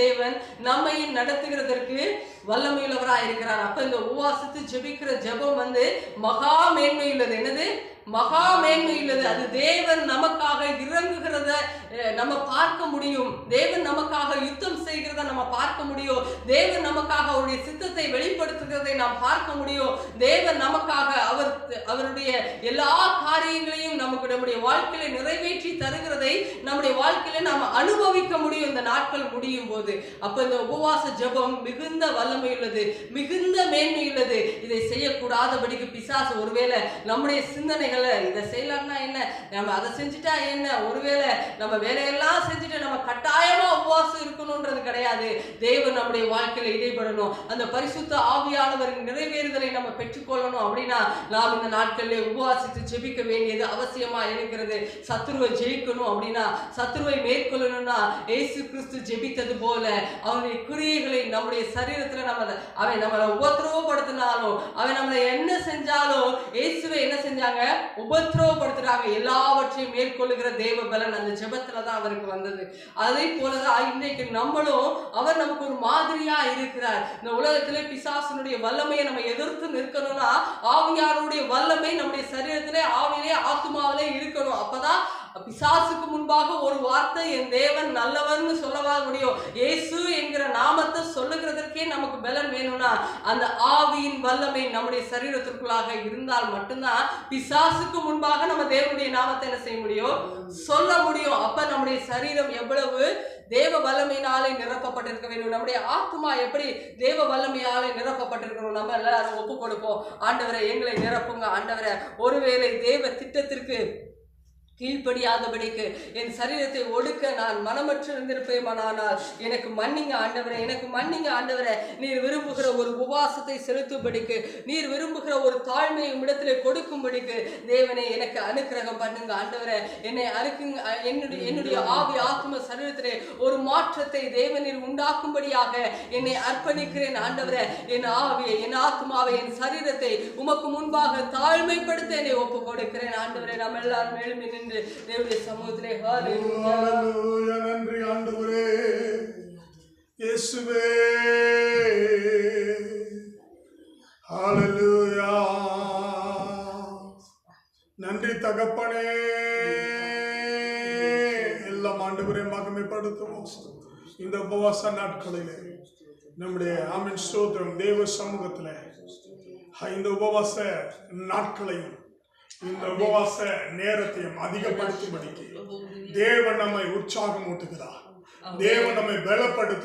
தேவன் நம்மை நடத்துகிறதற்கு வல்லமையுள்ளவராய் இருக்கிறார். அப்ப இந்த உபவாசித்து ஜெபிக்கிற ஜெபம் மகா மேன்மையுள்ளது. என்னது? மகா மேன்மையுள்ளது. அது தேவன் நமக்காக இறங்குகிறத நம்ம பார்க்க முடியும். தேவன் நமக்காக யுத்தம் செய்கிறத நம்ம பார்க்க முடியும். தேவன் நமக்காக அவருடைய சித்தத்தை வெளிப்படுத்துகிறதை நாம் பார்க்க முடியும். தேவன் நமக்காக அவருடைய எல்லா காரியங்களையும் நமக்கு நம்முடைய வாழ்க்கையில நிறைவேற்றி தருகிறதை நம்முடைய வாழ்க்கையில நாம் அனுபவிக்க முடியும் இந்த நாட்கள் முடியும் போது. அப்ப இந்த உபவாச ஜெபம் மிகுந்த வல்லமை உள்ளது, மிகுந்த மேன்மை உள்ளது. இதை செய்யக்கூடாதபடிக்கு பிசாசு ஒருவேளை நம்முடைய சிந்தனைகளை இதை செய்யலாம்னா என்ன, நம்ம அதை செஞ்சுட்டா என்ன, ஒருவேளை நம்ம வேலையெல்லாம் செஞ்சுட்டு நம்ம கட்டாயமா உபவாசம் இருக்கணும்ன்றது கிடையாது. தேவன் நம்முடைய வாழ்க்கையில இடைப்படணும், அந்த பரிசுத்த ஆவியானவரின் நிறைவேறுதலை நம்ம பெற்றுக்கொள்ளணும். அப்படின்னா நாம் இந்த நாட்களில் உபவாசித்து ஜெபிக்க வேண்டியது அவசியமா இருக்கிறது. சத்துருவை ஜெயிக்கணும் அப்படின்னா, சத்துருவை மேற்கொள்ளணும்னா இயேசு கிறிஸ்து ஜெபித்தது போல அவனுடைய கிரியைகளை நம்முடைய சரீரத்துல அவன் நம்மளை உபத்திரவப்படுத்தினாலும், அவன் நம்மளை என்ன செஞ்சாலும் இயேசுவை என்ன செஞ்சாங்க? உபத்திரவப்படுத்துறாங்க. எல்லாவற்றையும் மேற்கொள்ளுகிற தேவ பலன் அந்த ஜெபத்துலதான் அவருக்கு வந்தது. அதே போலதான் இன்றைக்கு நம்மளும் அவர் நமக்கு ஒரு மாதிரியா இருக்கிறார். இந்த உலகத்திலே பிசாசனுடைய வல்லமையை நம்ம எதிர்த்து நிற்கணும்னா ஆவியாருடைய வல்லமை நம்முடைய சரீரத்திலே, ஆவிலே, ஆத்துமாவிலே இருக்கணும். அப்பதான் பிசாசுக்கு முன்பாக ஒரு வார்த்தை என் தேவன் நல்லவர்னு சொல்லவா முடியும்? இயேசு என்கிற நாமத்தை சொல்லுகிறதற்கே நமக்கு பலன் வேணும்னா அந்த ஆவியின் வல்லமை நம்முடைய சரீரத்திற்குள்ளாக இருந்தால் மட்டும்தான் பிசாசுக்கு முன்பாக நம்ம தேவனுடைய நாமத்தை என்ன செய்ய முடியும்? சொல்ல முடியும். அப்ப நம்முடைய சரீரம் எவ்வளவு தேவ வல்லமையினாலே நிரப்பப்பட்டிருக்க வேண்டும், நம்முடைய ஆத்மா எப்படி தேவ வல்லமையாலே நிரப்பப்பட்டிருக்கணும். நம்ம எல்லாரும் ஒப்பு கொடுப்போம். ஆண்டவரை எங்களை நிரப்புங்க. ஆண்டவரை ஒருவேளை தேவ திட்டத்திற்கு கீழ்ப்படியாதபடிக்கு என் சரீரத்தை ஒடுக்க நான் மனமற்று இருந்திருப்பேமானால் எனக்கு மன்னிங்க ஆண்டவரே, எனக்கு மன்னிங்க ஆண்டவரே. நீர் விரும்புகிற ஒரு உபவாசத்தை செலுத்தும்படிக்கு, நீர் விரும்புகிற ஒரு தாழ்மையை இடத்திலே கொடுக்கும்படிக்கு தேவனே எனக்கு அனுக்கிரகம் பண்ணுங்க ஆண்டவரே. என்னை அனுக்குங்க. என்னுடைய ஆவி ஆத்ம சரீரத்திலே ஒரு மாற்றத்தை தேவனில் உண்டாக்கும்படியாக என்னை அர்ப்பணிக்கிறேன் ஆண்டவரே. என் ஆவியை, என் ஆத்மாவை, என் சரீரத்தை உமக்கு முன்பாக தாழ்மைப்படுத்த என்னை ஒப்பு கொடுக்கிறேன் ஆண்டவரே. நம்ம எல்லாரும் எழுப்பி தேவனுடைய சமூகத்திலே ஹல்லேலூயா. நன்றி ஆண்டவரே இயேசுவே. ஹல்லேலூயா. நன்றி தகப்பனே. எல்லாம் ஆண்டவரே மகிமைப்படுத்துவோம். இந்த உபவாச நாட்களிலே நம்முடைய ஆமென் ஸ்தோத்திரம் தேவ சமூகத்தில் இந்த உபவாச நாட்களையும் இந்த உபவாச நேரத்தையும் அதிகப்படுத்தும்படிக்கு தேவன் நம்மை உற்சாகம் ஊட்டுகிறார். தேவன் நம்மை பலப்படுத்த